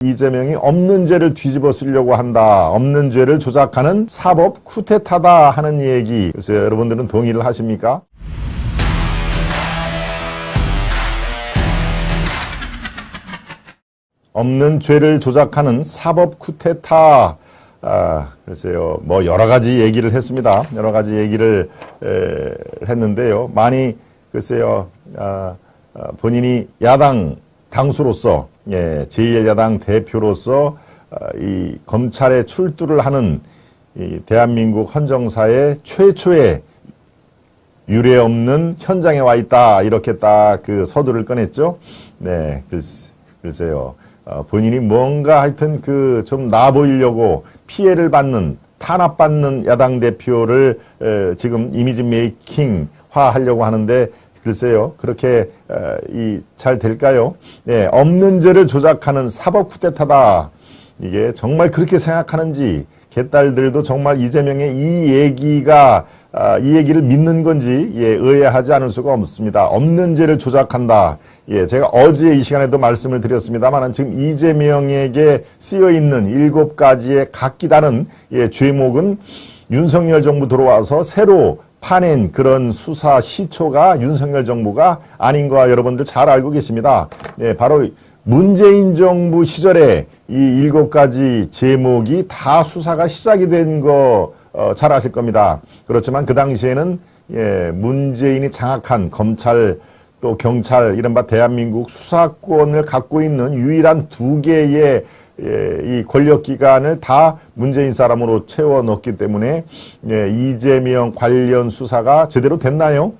이재명이 없는 죄를 뒤집어 쓰려고 한다. 없는 죄를 조작하는 사법 쿠데타다 하는 얘기. 그래서 여러분들은 동의를 하십니까? 없는 죄를 조작하는 사법 쿠데타. 글쎄요, 뭐 여러 가지 얘기를 했습니다. 여러 가지 얘기를 했는데요. 많이 글쎄요, 본인이 야당 당수로서, 제1야당 대표로서 이 검찰에 출두를 하는 이 대한민국 헌정사의 최초의 유례 없는 현장에 와 있다. 이렇게 딱 그 서두를 꺼냈죠. 네, 글쎄요. 본인이 뭔가 하여튼 그 좀 나아 보이려고 피해를 받는, 탄압받는 야당 대표를 지금 이미지 메이킹화 하려고 하는데 글쎄요, 그렇게 잘 될까요? 네, 없는 죄를 조작하는 사법 쿠데타다. 이게 정말 그렇게 생각하는지, 개딸들도 정말 이재명의 이 얘기를 믿는 건지 의아하지 않을 수가 없습니다. 없는 죄를 조작한다. 제가 어제 이 시간에도 말씀을 드렸습니다만 지금 이재명에게 쓰여 있는 7가지의 각기 다른 죄목은 윤석열 정부 들어와서 새로 파낸 그런 수사 시초가 윤석열 정부가 아닌 거 여러분들 잘 알고 계십니다. 바로 문재인 정부 시절에 이 7가지 제목이 다 수사가 시작이 된 거 잘 아실 겁니다. 그렇지만 그 당시에는 문재인이 장악한 검찰 또 경찰 이른바 대한민국 수사권을 갖고 있는 유일한 2개의 이 권력기관을 다 문재인 사람으로 채워 넣었기 때문에 이재명 관련 수사가 제대로 됐나요?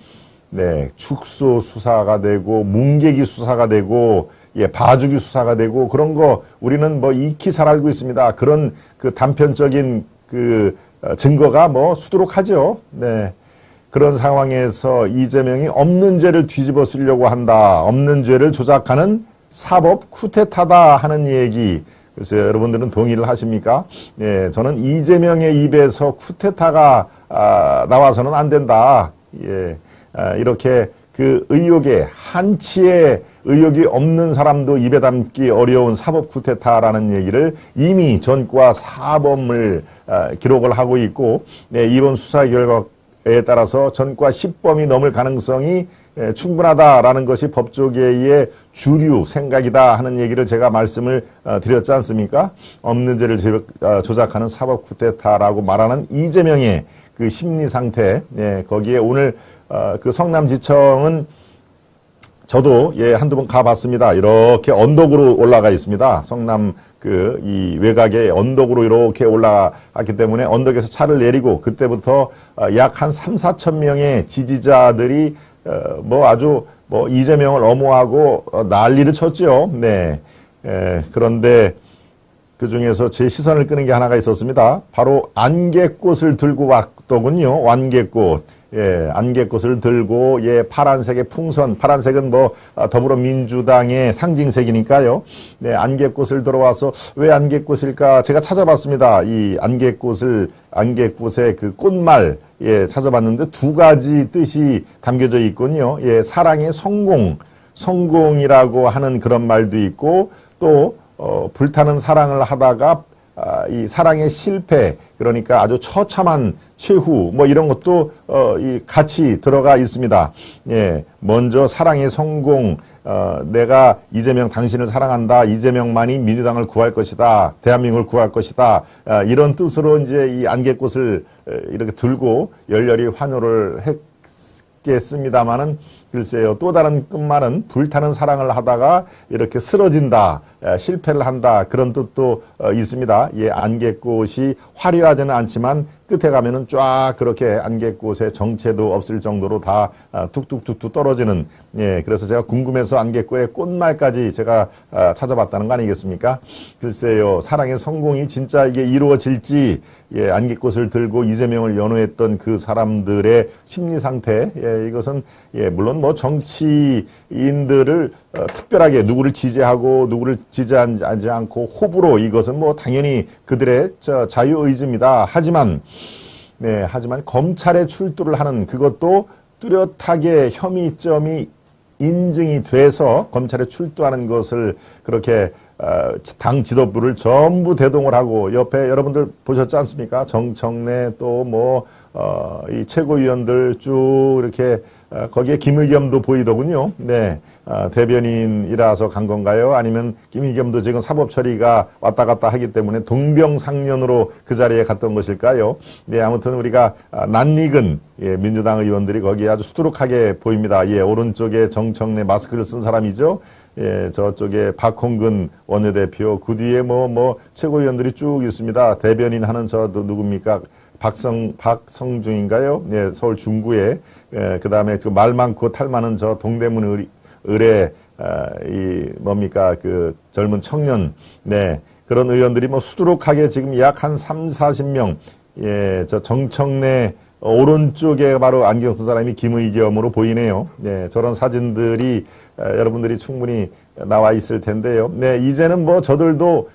네, 축소 수사가 되고 문계기 수사가 되고 봐주기 수사가 되고 그런 거 우리는 뭐 익히 잘 알고 있습니다. 그런 그 단편적인 그 증거가 뭐 수두룩하죠. 네. 그런 상황에서 이재명이 없는 죄를 뒤집어 쓰려고 한다. 없는 죄를 조작하는 사법 쿠데타다 하는 얘기. 그래서 여러분들은 동의를 하십니까? 네, 저는 이재명의 입에서 쿠데타가 나와서는 안 된다. 이렇게 그 의혹에 한치의 의혹이 없는 사람도 입에 담기 어려운 사법 쿠데타라는 얘기를 이미 전과 사범을 기록을 하고 있고, 이번 수사 결과에 따라서 전과 10범이 넘을 가능성이 충분하다라는 것이 법조계의 주류 생각이다 하는 얘기를 제가 말씀을 드렸지 않습니까? 없는 죄를 조작하는 사법 쿠데타라고 말하는 이재명의 그 심리 상태, 거기에 오늘 그 성남지청은 저도 한두 번 가봤습니다. 이렇게 언덕으로 올라가 있습니다. 성남 이 외곽에 언덕으로 이렇게 올라갔기 때문에 언덕에서 차를 내리고 그때부터 약 한 3, 4천 명의 지지자들이 아주 이재명을 엄호하고 난리를 쳤죠. 네. 그런데 그 중에서 제 시선을 끄는 게 하나가 있었습니다. 바로 안개꽃을 들고 왔더군요. 안개꽃. 안개꽃을 들고, 파란색의 풍선, 파란색은 더불어민주당의 상징색이니까요. 네, 안개꽃을 들어와서 왜 안개꽃일까? 제가 찾아봤습니다. 이 안개꽃의 그 꽃말, 찾아봤는데 2가지 뜻이 담겨져 있군요. 사랑의 성공이라고 하는 그런 말도 있고, 또, 불타는 사랑을 하다가 이 사랑의 실패, 그러니까 아주 처참한 최후, 이런 것도 같이 들어가 있습니다. 먼저 사랑의 성공, 내가 이재명 당신을 사랑한다. 이재명만이 민주당을 구할 것이다. 대한민국을 구할 것이다. 이런 뜻으로 이제 이 안개꽃을 이렇게 들고 열렬히 환호를 했겠습니다만은 글쎄요, 또 다른 끝말은 불타는 사랑을 하다가 이렇게 쓰러진다, 실패를 한다, 그런 뜻도 있습니다. 안개꽃이 화려하지는 않지만 끝에 가면은 쫙 그렇게 안개꽃의 정체도 없을 정도로 다 툭툭툭툭 떨어지는, 그래서 제가 궁금해서 안개꽃의 꽃말까지 제가 찾아봤다는 거 아니겠습니까? 글쎄요, 사랑의 성공이 진짜 이게 이루어질지, 안개꽃을 들고 이재명을 연호했던 그 사람들의 심리 상태, 이것은 물론 정치인들을 특별하게 누구를 지지하고 누구를 지지하지 않고 호불호, 이것은 당연히 그들의 자유의지입니다. 하지만 검찰에 출두를 하는, 그것도 뚜렷하게 혐의점이 인증이 돼서 검찰에 출두하는 것을 그렇게 당 지도부를 전부 대동을 하고 옆에 여러분들 보셨지 않습니까? 정청래 또 뭐 이 최고위원들 쭉 이렇게 거기에 김의겸도 보이더군요. 네. 대변인이라서 간 건가요? 아니면 김의겸도 지금 사법 처리가 왔다 갔다 하기 때문에 동병상련으로 그 자리에 갔던 것일까요? 네, 아무튼 우리가 낯익은 민주당 의원들이 거기에 아주 수두룩하게 보입니다. 예, 오른쪽에 정청래 마스크를 쓴 사람이죠. 예, 저쪽에 박홍근 원내대표, 그 뒤에 뭐 최고위원들이 쭉 있습니다. 대변인 하는 누굽니까? 박성중인가요? 예, 서울 중구에. 예, 그 다음에 그 말 많고 탈 많은 저 동대문 의뢰, 뭡니까? 그 젊은 청년. 네. 그런 의원들이 뭐 수두룩하게 지금 약 한 40명. 예, 저 정청래 오른쪽에 바로 안경 쓴 사람이 김의겸으로 보이네요. 네, 저런 사진들이 여러분들이 충분히 나와 있을 텐데요. 네, 이제는 뭐 저들도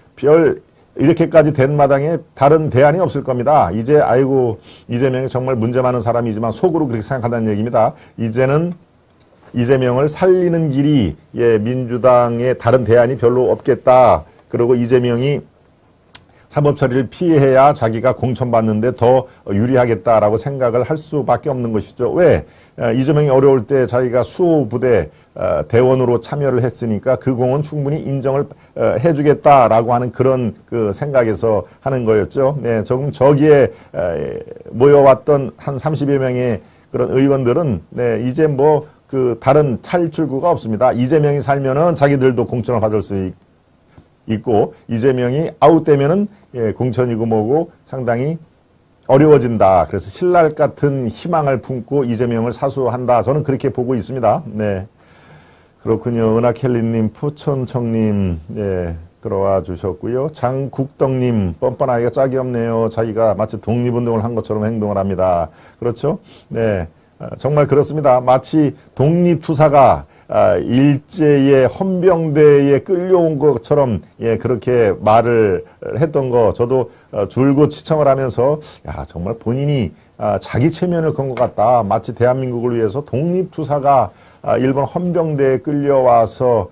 이렇게까지 된 마당에 다른 대안이 없을 겁니다. 이제 아이고 이재명이 정말 문제 많은 사람이지만 속으로 그렇게 생각한다는 얘기입니다. 이제는 이재명을 살리는 길이 민주당의 다른 대안이 별로 없겠다. 그리고 이재명이 사법 처리를 피해야 자기가 공천받는데 더 유리하겠다라고 생각을 할 수밖에 없는 것이죠. 왜? 이재명이 어려울 때 자기가 수호부대 대원으로 참여를 했으니까 그 공은 충분히 인정을 해주겠다라고 하는 그런 그 생각에서 하는 거였죠. 네, 조금 저기에 모여왔던 한 30여 명의 그런 의원들은 네, 이제 뭐 그 다른 탈출구가 없습니다. 이재명이 살면은 자기들도 공천을 받을 수 있고 이재명이 아웃되면은 공천이고 뭐고 상당히 어려워진다. 그래서 신랄 같은 희망을 품고 이재명을 사수한다. 저는 그렇게 보고 있습니다. 네, 그렇군요. 은하켈리님, 포천청님, 네, 들어와 주셨고요. 장국덕님, 뻔뻔하기가 짝이 없네요. 자기가 마치 독립운동을 한 것처럼 행동을 합니다. 그렇죠? 네, 정말 그렇습니다. 마치 독립투사가 일제의 헌병대에 끌려온 것처럼 그렇게 말을 했던 거 저도 줄곧 시청을 하면서 야 정말 본인이 자기 체면을 건 것 같다. 마치 대한민국을 위해서 독립투사가 일본 헌병대에 끌려와서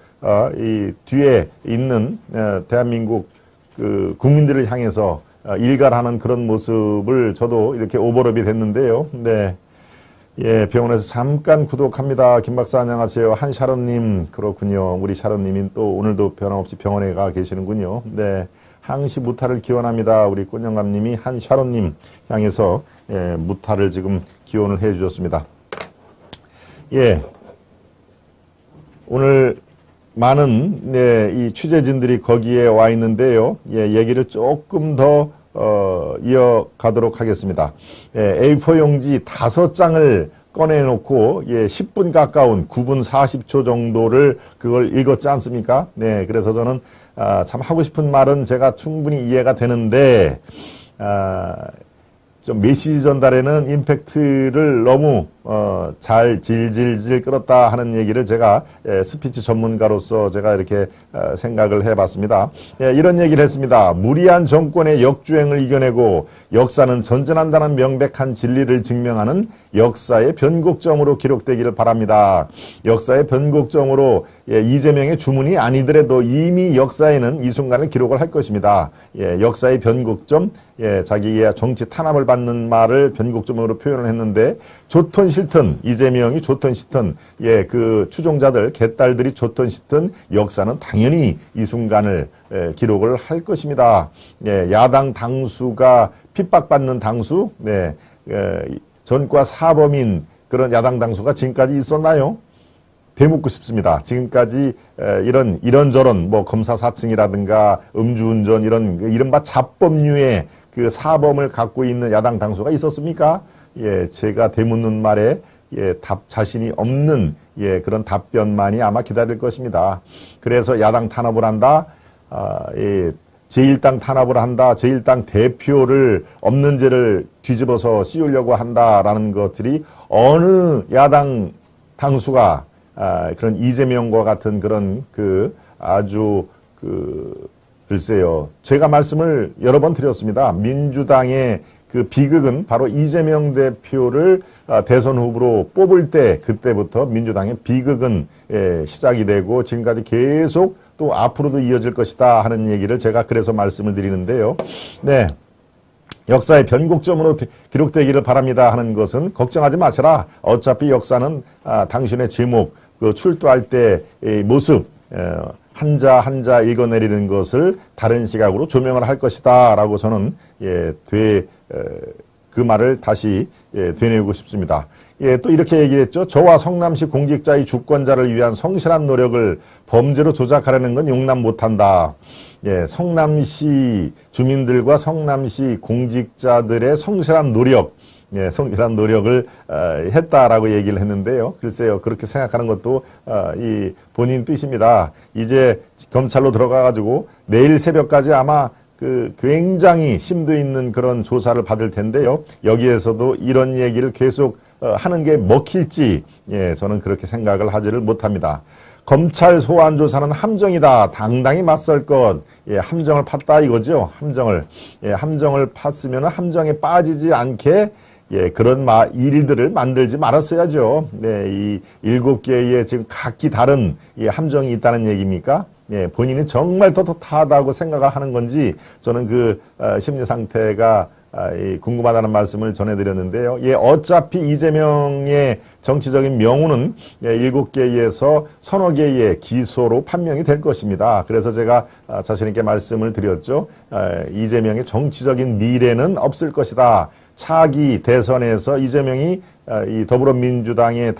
이 뒤에 있는 대한민국 그 국민들을 향해서 일갈하는 그런 모습을 저도 이렇게 오버랩이 됐는데요. 네. 예, 병원에서 잠깐 구독합니다. 김 박사 안녕하세요. 한샤론님, 그렇군요. 우리 샤론님이 또 오늘도 변함없이 병원에 가 계시는군요. 네, 항시 무탈을 기원합니다. 우리 꽃영감님이 한샤론님 향해서 무탈을 지금 기원을 해 주셨습니다. 예, 오늘 많은 이 취재진들이 거기에 와 있는데요. 예, 얘기를 조금 더 이어가도록 하겠습니다. A4 용지 5장을 꺼내놓고 10분 가까운 9분 40초 정도를 그걸 읽었지 않습니까? 네, 그래서 저는 참 하고 싶은 말은 제가 충분히 이해가 되는데 좀 메시지 전달에는 임팩트를 너무 잘 질질질 끌었다 하는 얘기를 제가 스피치 전문가로서 제가 이렇게 생각을 해봤습니다. 이런 얘기를 했습니다. 무리한 정권의 역주행을 이겨내고 역사는 전진한다는 명백한 진리를 증명하는 역사의 변곡점으로 기록되기를 바랍니다. 역사의 변곡점으로 이재명의 주문이 아니더라도 이미 역사에는 이 순간을 기록을 할 것입니다. 역사의 변곡점, 자기의 정치 탄압을 받는 말을 변곡점으로 표현을 했는데 좋든 싫든 이재명이 좋든 싫든 그 추종자들 개딸들이 좋든 싫든 역사는 당연히 이 순간을 기록을 할 것입니다. 야당 당수가 핍박받는 당수, 전과 사범인 그런 야당 당수가 지금까지 있었나요? 되묻고 싶습니다. 지금까지 이런저런 뭐 검사 사칭이라든가 음주운전 이런 이른바 잡범류의 그 사범을 갖고 있는 야당 당수가 있었습니까? 제가 되묻는 말에 자신이 없는 그런 답변만이 아마 기다릴 것입니다. 그래서 야당 탄압을 한다. 제1당 탄압을 한다. 제1당 대표를 없는 죄를 뒤집어서 씌우려고 한다라는 것들이 어느 야당 당수가 그런 이재명과 같은 그런 아주 글쎄요. 제가 말씀을 여러 번 드렸습니다. 민주당의 그 비극은 바로 이재명 대표를 대선 후보로 뽑을 때 그때부터 민주당의 비극은 시작이 되고 지금까지 계속 또 앞으로도 이어질 것이다 하는 얘기를 제가 그래서 말씀을 드리는데요. 네. 역사의 변곡점으로 기록되기를 바랍니다 하는 것은 걱정하지 마시라. 어차피 역사는 당신의 제목, 그 출두할 때의 모습, 한자 한자 읽어내리는 것을 다른 시각으로 조명을 할 것이다 라고 저는 그 말을 다시 되뇌고 싶습니다. 또 이렇게 얘기했죠. 저와 성남시 공직자의 주권자를 위한 성실한 노력을 범죄로 조작하려는 건 용납 못한다. 성남시 주민들과 성남시 공직자들의 성실한 노력, 성실한 노력을 했다라고 얘기를 했는데요. 글쎄요, 그렇게 생각하는 것도 이 본인 뜻입니다. 이제 검찰로 들어가가지고 내일 새벽까지 아마 굉장히 심도 있는 그런 조사를 받을 텐데요. 여기에서도 이런 얘기를 계속 하는 게 먹힐지 저는 그렇게 생각을 하지를 못합니다. 검찰 소환 조사는 함정이다. 당당히 맞설 것. 함정을 팠다 이거죠. 함정을 팠으면 함정에 빠지지 않게 그런 일들을 만들지 말았어야죠. 이 7개의 지금 각기 다른 함정이 있다는 얘기입니까? 본인이 정말 떳떳하다고 생각을 하는 건지 저는 그 심리 상태가 궁금하다는 말씀을 전해드렸는데요. 어차피 이재명의 정치적인 명운은 7개에서 서너 개의 기소로 판명이 될 것입니다. 그래서 제가 자신 있게 말씀을 드렸죠. 이재명의 정치적인 미래는 없을 것이다. 차기 대선에서 이재명이 이 더불어민주당의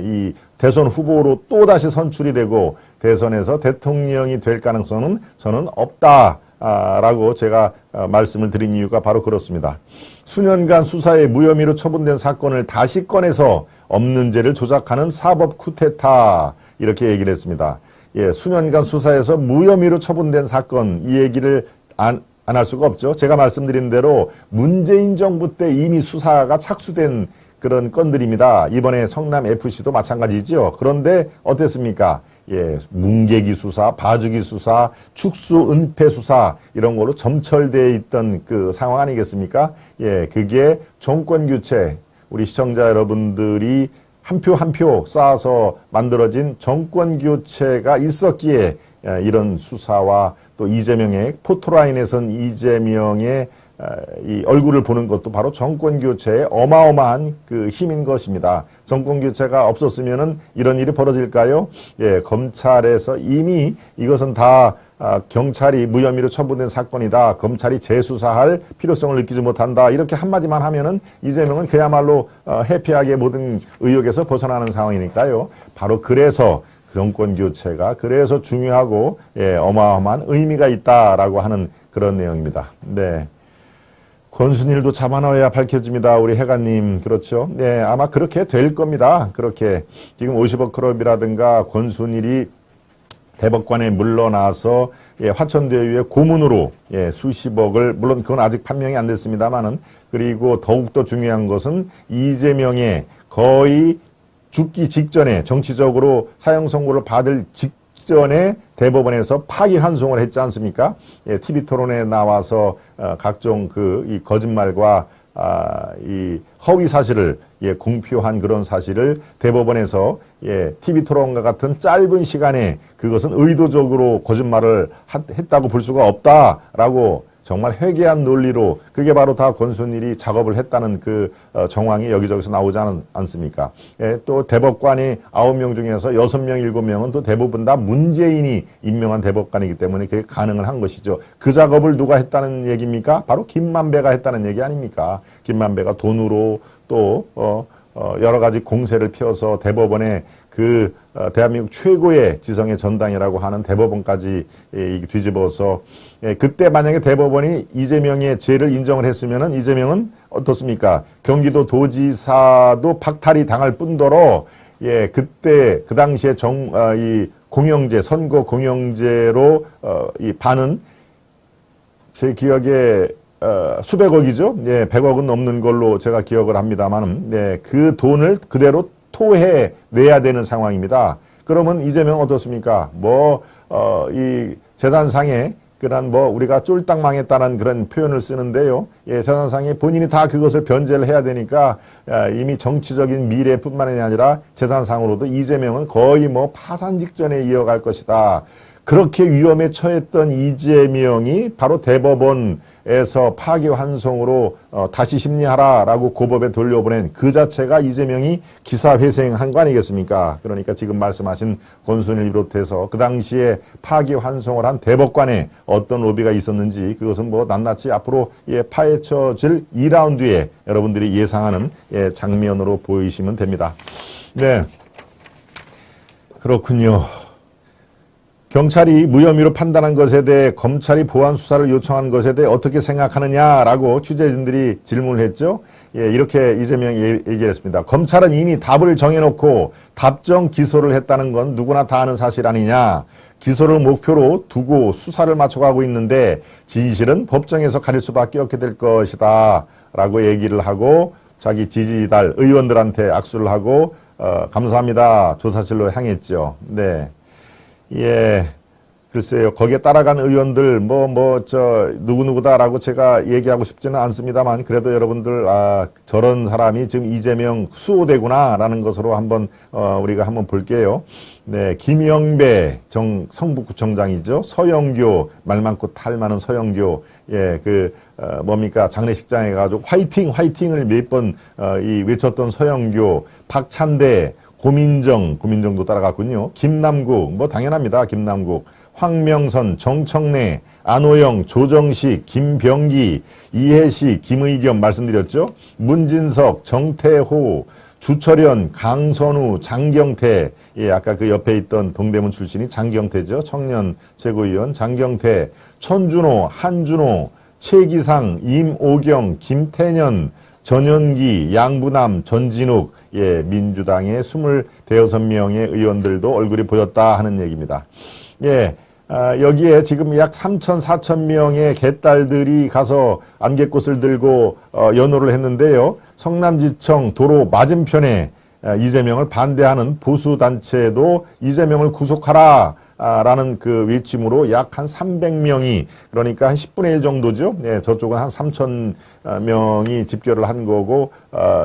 이 대선 후보로 또다시 선출이 되고 대선에서 대통령이 될 가능성은 저는 없다. 라고 제가 말씀을 드린 이유가 바로 그렇습니다. 수년간 수사에 무혐의로 처분된 사건을 다시 꺼내서 없는 죄를 조작하는 사법 쿠데타 이렇게 얘기를 했습니다. 수년간 수사에서 무혐의로 처분된 사건 이 얘기를 안 할 수가 없죠. 제가 말씀드린 대로 문재인 정부 때 이미 수사가 착수된 그런 건들입니다. 이번에 성남FC도 마찬가지죠. 그런데 어땠습니까? 문계기 수사, 봐주기 수사, 축수 은폐 수사 이런 거로 점철되어 있던 그 상황 아니겠습니까? 그게 정권 교체, 우리 시청자 여러분들이 한 표 한 표 쌓아서 만들어진 정권 교체가 있었기에 이런 수사와 또 이재명의 포토라인에선 이재명의 이 얼굴을 보는 것도 바로 정권 교체의 어마어마한 그 힘인 것입니다. 정권 교체가 없었으면은 이런 일이 벌어질까요? 검찰에서 이미 이것은 다 경찰이 무혐의로 처분된 사건이다. 검찰이 재수사할 필요성을 느끼지 못한다. 이렇게 한마디만 하면은 이재명은 그야말로 해피하게 모든 의혹에서 벗어나는 상황이니까요. 바로 그래서 정권 교체가 그래서 중요하고 어마어마한 의미가 있다라고 하는 그런 내용입니다. 네. 권순일도 잡아넣어야 밝혀집니다. 우리 해가님. 그렇죠. 아마 그렇게 될 겁니다. 그렇게. 지금 50억 클럽이라든가 권순일이 대법관에 물러나서 화천대유의 고문으로 수십억을, 물론 그건 아직 판명이 안 됐습니다만은, 그리고 더욱더 중요한 것은 이재명의 거의 죽기 직전에 정치적으로 사형 선고를 받을 직전에 대법원에서 파기환송을 했지 않습니까? TV 토론에 나와서 각종 이 거짓말과 이 허위 사실을 공표한 그런 사실을 대법원에서 TV 토론과 같은 짧은 시간에 그것은 의도적으로 거짓말을 했다고 볼 수가 없다라고 정말 회개한 논리로, 그게 바로 다 권순일이 작업을 했다는 그 정황이 여기저기서 나오지 않습니까? 또 대법관이 9명 중에서 6명, 7명은 또 대부분 다 문재인이 임명한 대법관이기 때문에 그게 가능을 한 것이죠. 그 작업을 누가 했다는 얘기입니까? 바로 김만배가 했다는 얘기 아닙니까? 김만배가 돈으로 또 여러 가지 공세를 펴서 대법원에 대한민국 최고의 지성의 전당이라고 하는 대법원까지 뒤집어서, 그때 만약에 대법원이 이재명의 죄를 인정을 했으면은 이재명은 어떻습니까? 경기도 도지사도 박탈이 당할 뿐더러, 그때 그 당시에 이 공영제, 선거 공영제로 이 반은 제 기억에 수백억이죠. 100억은 넘는 걸로 제가 기억을 합니다만, 그 돈을 그대로 토해 내야 되는 상황입니다. 그러면 이재명 어떻습니까? 이 재산상에 그런 우리가 쫄딱 망했다는 그런 표현을 쓰는데요. 재산상에 본인이 다 그것을 변제를 해야 되니까 이미 정치적인 미래뿐만이 아니라 재산상으로도 이재명은 거의 파산 직전에 이어갈 것이다. 그렇게 위험에 처했던 이재명이 바로 대법원에서 파기환송으로 다시 심리하라라고 고법에 돌려보낸 그 자체가 이재명이 기사회생한 거 아니겠습니까? 그러니까 지금 말씀하신 권순일 비롯해서 그 당시에 파기환송을 한 대법관에 어떤 로비가 있었는지 그것은 뭐 낱낱이 앞으로 파헤쳐질 2라운드에 여러분들이 예상하는 장면으로 보이시면 됩니다. 네, 그렇군요. 경찰이 무혐의로 판단한 것에 대해 검찰이 보완 수사를 요청한 것에 대해 어떻게 생각하느냐라고 취재진들이 질문을 했죠. 이렇게 이재명이 얘기를 했습니다. 검찰은 이미 답을 정해놓고 답정 기소를 했다는 건 누구나 다 아는 사실 아니냐. 기소를 목표로 두고 수사를 맞춰가고 있는데 진실은 법정에서 가릴 수밖에 없게 될 것이다 라고 얘기를 하고 자기 지지달 의원들한테 악수를 하고 감사합니다 조사실로 향했죠. 네. 글쎄요. 거기에 따라간 의원들, 누구누구다라고 제가 얘기하고 싶지는 않습니다만, 그래도 여러분들, 저런 사람이 지금 이재명 수호대구나라는 것으로 한번, 우리가 한번 볼게요. 네. 김영배 성북구청장이죠. 서영교, 말 많고 탈 많은 서영교, 장례식장에 가지고 화이팅을 몇 번, 외쳤던 서영교, 박찬대, 고민정도 따라갔군요. 김남국, 당연합니다. 김남국. 황명선, 정청래, 안호영, 조정식, 김병기, 이해식, 김의겸 말씀드렸죠. 문진석, 정태호, 주철현, 강선우, 장경태, 아까 그 옆에 있던 동대문 출신이 장경태죠. 청년 최고위원 장경태, 천준호, 한준호, 최기상, 임오경, 김태년, 전현기, 양부남, 전진욱, 민주당의 25명의 의원들도 얼굴이 보였다 하는 얘기입니다. 여기에 지금 약 3천, 4천 명의 개딸들이 가서 안개꽃을 들고 연호를 했는데요. 성남지청 도로 맞은편에 이재명을 반대하는 보수단체도 이재명을 구속하라 라는 그 외침으로 약 한 300명이 그러니까 한 10분의 1 정도죠. 저쪽은 한 3천 명이 집결을 한 거고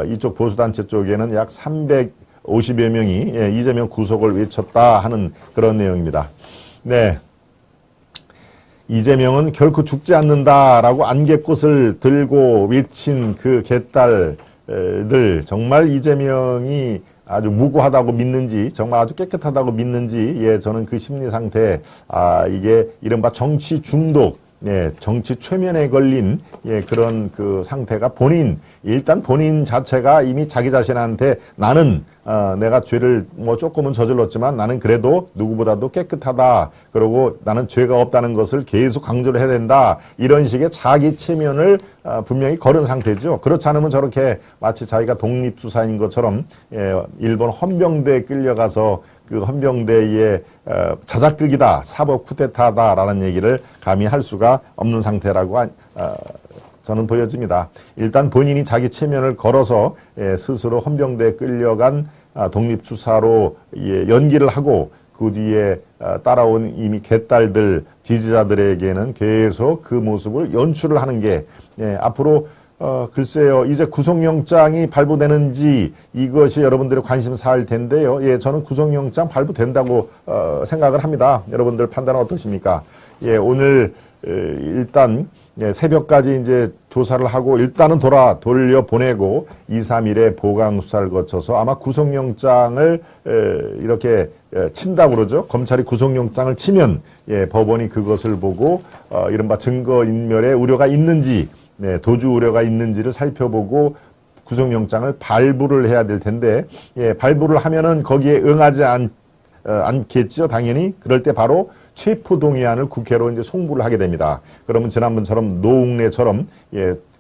이쪽 보수단체 쪽에는 약 350여 명이 이재명 구속을 외쳤다 하는 그런 내용입니다. 네. 이재명은 결코 죽지 않는다라고 안개꽃을 들고 외친 그 개딸들 정말 이재명이 아주 무고하다고 믿는지 정말 아주 깨끗하다고 믿는지 저는 그 심리 상태 이게 이른바 정치 중독 정치 최면에 걸린 그런 그 상태가 일단 본인 자체가 이미 자기 자신한테 나는 내가 죄를 조금은 저질렀지만 나는 그래도 누구보다도 깨끗하다. 그리고 나는 죄가 없다는 것을 계속 강조를 해야 된다. 이런 식의 자기 체면을 분명히 걸은 상태죠. 그렇지 않으면 저렇게 마치 자기가 독립수사인 것처럼 일본 헌병대에 끌려가서 그 헌병대의 자작극이다, 사법 쿠데타다라는 얘기를 감히 할 수가 없는 상태라고 저는 보여집니다. 일단 본인이 자기 체면을 걸어서 스스로 헌병대에 끌려간 독립수사로 연기를 하고 그 뒤에 따라온 이미 개딸들 지지자들에게는 계속 그 모습을 연출을 하는 게 앞으로 글쎄요, 이제 구속영장이 발부되는지 이것이 여러분들의 관심사일 텐데요. 저는 구속영장 발부된다고 생각을 합니다. 여러분들 판단은 어떠십니까? 오늘 일단 새벽까지 이제 조사를 하고 일단은 돌려보내고 2, 3일에 보강 수사를 거쳐서 아마 구속영장을 이렇게 친다고 그러죠. 검찰이 구속영장을 치면 법원이 그것을 보고 이른바 증거인멸의 우려가 있는지 도주 우려가 있는지를 살펴보고 구속영장을 발부를 해야 될 텐데 발부를 하면은 거기에 응하지 않겠죠. 당연히 그럴 때 바로 체포동의안을 국회로 이제 송부를 하게 됩니다. 그러면 지난번처럼 노웅래처럼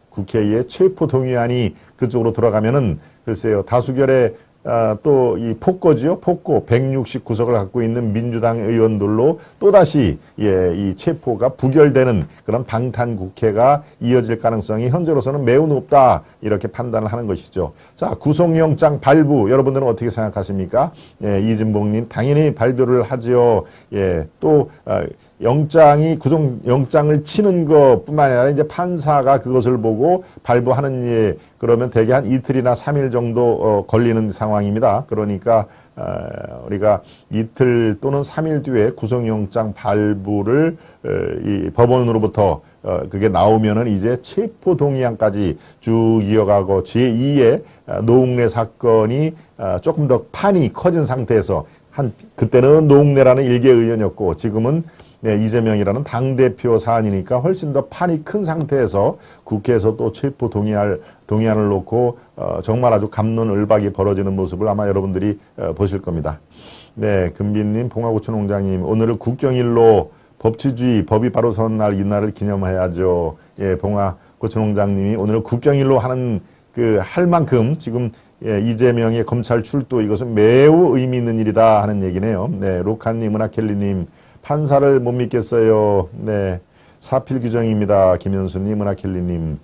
국회에 체포동의안이 그쪽으로 들어가면은 글쎄요 다수결에 또 이 폭거지요. 폭거 169석을 갖고 있는 민주당 의원들로 또다시 이 체포가 부결되는 그런 방탄 국회가 이어질 가능성이 현재로서는 매우 높다. 이렇게 판단을 하는 것이죠. 자, 구속영장 발부 여러분들은 어떻게 생각하십니까? 이진봉님 당연히 발부를 하죠. 또 구속영장을 치는 것뿐만 아니라 이제 판사가 그것을 보고 발부하는 그러면 대개 한 이틀이나 3일 정도 걸리는 상황입니다. 그러니까 우리가 이틀 또는 3일 뒤에 구속영장 발부를 이 법원으로부터 그게 나오면은 이제 체포동의안까지 쭉 이어가고 제2의 노웅래 사건이 조금 더 판이 커진 상태에서 그때는 노웅래라는 일개 의원이었고 지금은 이재명이라는 당대표 사안이니까 훨씬 더 판이 큰 상태에서 국회에서 또 체포동의안을 놓고 정말 아주 갑론을박이 벌어지는 모습을 아마 여러분들이 보실 겁니다. 네, 금빈님, 봉화고추농장님, 오늘은 국경일로 법치주의, 법이 바로 선 날 이날을 기념해야죠. 예, 봉화고추농장님이 오늘 국경일로 하는 할 만큼 지금 이재명의 검찰 출두 이것은 매우 의미 있는 일이다 하는 얘기네요. 네, 로카님, 은하켈리님, 판사를 못 믿겠어요. 네, 사필 규정입니다. 김현수님, 은하켈리님.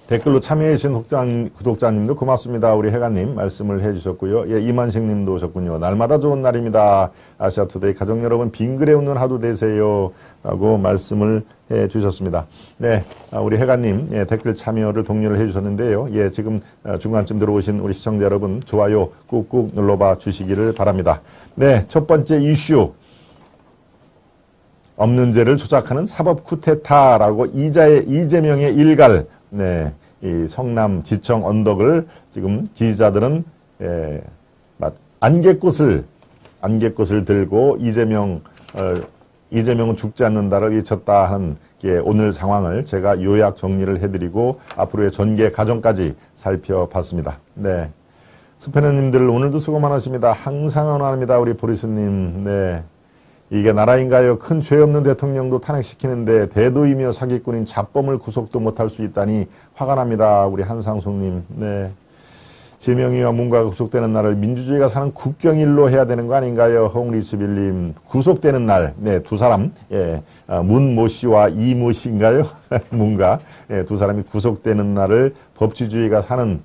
댓글로 참여해주신 구독자님도 고맙습니다. 우리 해가님 말씀을 해주셨고요. 예, 이만식님도 오셨군요. 날마다 좋은 날입니다. 아시아투데이 가족 여러분 빙그레 웃는 하루 되세요. 라고 말씀을 해주셨습니다. 네, 우리 해가님 댓글 참여를 독려를 해주셨는데요. 예, 지금 중간쯤 들어오신 우리 시청자 여러분 좋아요 꾹꾹 눌러봐 주시기를 바랍니다. 네, 첫 번째 이슈. 없는 죄를 조작하는 사법 쿠데타라고 이재명의 일갈, 네, 이 성남 지청 언덕을 지금 지지자들은 안개꽃을 들고 이재명은 죽지 않는다를 외쳤다 하는 오늘 상황을 제가 요약 정리를 해드리고 앞으로의 전개 과정까지 살펴봤습니다. 네, 스페너님들 오늘도 수고 많으십니다. 항상 응원합니다. 우리 보리스님. 네. 이게 나라인가요? 큰 죄 없는 대통령도 탄핵시키는데 대도이며 사기꾼인 잡범을 구속도 못할 수 있다니 화가 납니다. 우리 한상숙님. 네. 제명이와 문과가 구속되는 날을 민주주의가 사는 국경일로 해야 되는 거 아닌가요? 홍리스빌님. 구속되는 날. 네, 두 사람. 예. 문모 씨와 이모 씨인가요? 문과. 예, 두 사람이 구속되는 날을 법치주의가 사는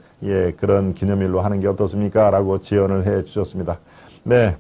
그런 기념일로 하는 게 어떻습니까? 라고 지원을 해 주셨습니다. 네.